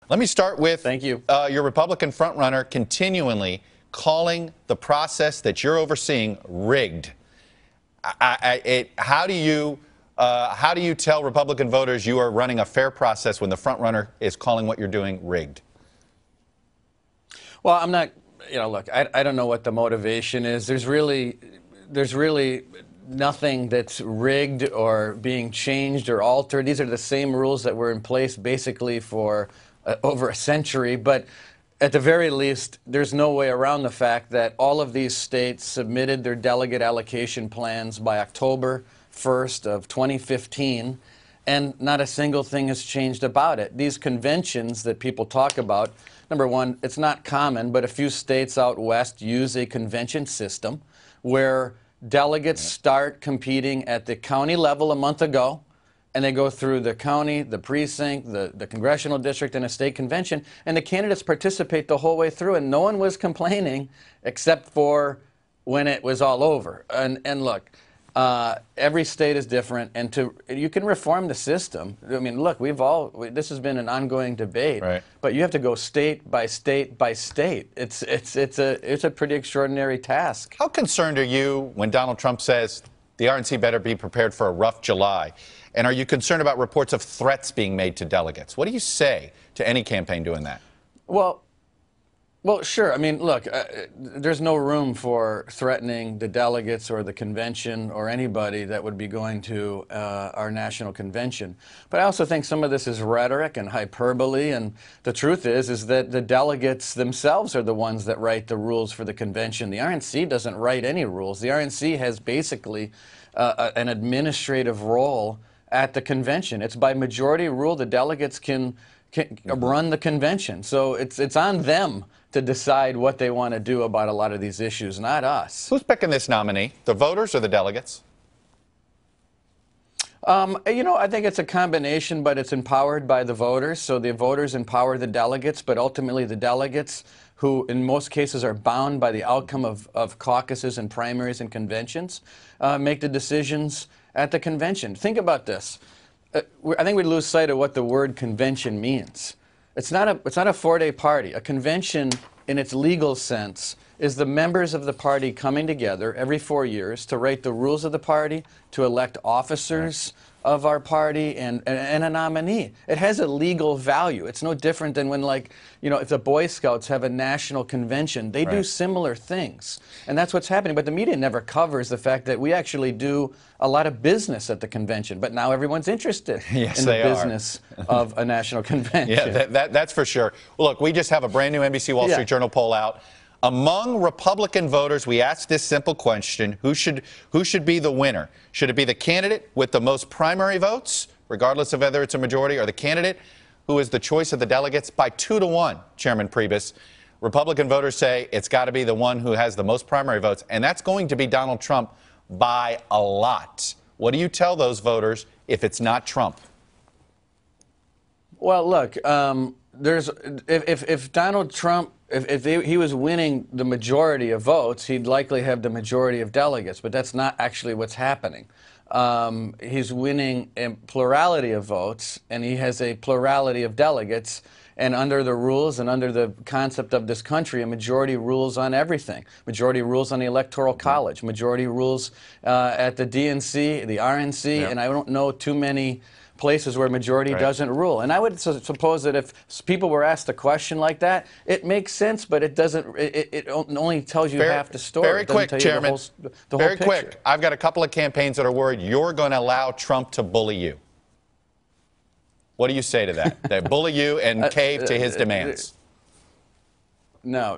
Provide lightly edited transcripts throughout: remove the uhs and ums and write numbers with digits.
Let me start with Thank you. Your Republican frontrunner continually calling the process that you're overseeing rigged. How do you tell Republican voters you are running a fair process when the frontrunner is calling what you're doing rigged? Well, I'm not, look, I don't know what the motivation is. There's really nothing that's rigged or being changed or altered. These are the same rules that were in place basically for over a century. But at the very least, there's no way around the fact that all of these states submitted their delegate allocation plans by October 1st of 2015, and not a single thing has changed about it. These conventions that people talk about, number one, it's not common, but a few states out west use a convention system where delegates start competing at the county level a month ago, and they go through the county, the precinct, the congressional district, and a state convention, and the candidates participate the whole way through, and no one was complaining except for when it was all over. And look, every state is different, and you can reform the system. I mean, look, this has been an ongoing debate, right, but you have to go state by state by state. It's a pretty extraordinary task. How concerned are you when Donald Trump says the RNC better be prepared for a rough July? And are you concerned about reports of threats being made to delegates? What do you say to any campaign doing that? Well, sure. I mean, look, there's no room for threatening the delegates or the convention or anybody that would be going to our national convention. But I also think some of this is rhetoric and hyperbole. And the truth is that the delegates themselves are the ones that write the rules for the convention. The RNC doesn't write any rules. The RNC has basically an administrative role at the convention. It's by majority rule the delegates can run the convention. So it's on them to decide what they want to do about a lot of these issues, not us. Who's picking this nominee, the voters or the delegates? I think it's a combination, but it's empowered by the voters. So the voters empower the delegates, but ultimately the delegates, who in most cases are bound by the outcome of caucuses and primaries and conventions, make the decisions at the convention. Think about this. I think we lose sight of what the word convention means. It's not a 4-day party. A convention, in its legal sense, is the members of the party coming together every 4 years to write the rules of the party, to elect officers of our party, and a nominee. It has a legal value. It's no different than when, if the Boy Scouts have a national convention. They do similar things. And that's what's happening. But the media never covers the fact that we actually do a lot of business at the convention. But now everyone's interested in the business of a national convention. Yeah, that's for sure. Well, look, we just have a brand new NBC Wall Street Journal poll out. Among Republican voters, we asked this simple question: who should be the winner? Should it be the candidate with the most primary votes, regardless of whether it's a majority, or the candidate who is the choice of the delegates? By 2-1, Chairman Priebus, Republican voters say it's got to be the one who has the most primary votes, and that's going to be Donald Trump by a lot. What do you tell those voters if it's not Trump? Well, look, if Donald Trump, if he was winning the majority of votes, he'd likely have the majority of delegates, but that's not actually what's happening. He's winning a plurality of votes, and he has a plurality of delegates, and under the rules and under the concept of this country, a majority rules on everything. Majority rules on the Electoral College, majority rules at the DNC, the RNC, and I don't know too many places where majority doesn't rule. And I would suppose that if people were asked a question like that, it makes sense, but it doesn't. It only tells you half the story. Very quick, Chairman. Very quick. I've got a couple of campaigns that are worried you're going to allow Trump to bully you. What do you say to that? They bully you and cave to his demands. No,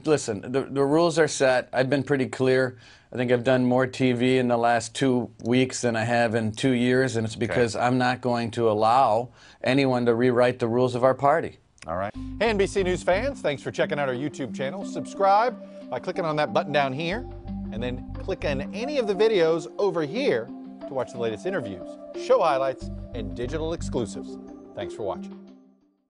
listen, the rules are set. I've been pretty clear. I think I've done more TV in the last 2 weeks than I have in 2 years, and it's because I'm not going to allow anyone to rewrite the rules of our party. All right. Hey, NBC News fans, thanks for checking out our YouTube channel. Subscribe by clicking on that button down here, and then click on any of the videos over here to watch the latest interviews, show highlights, and digital exclusives. Thanks for watching.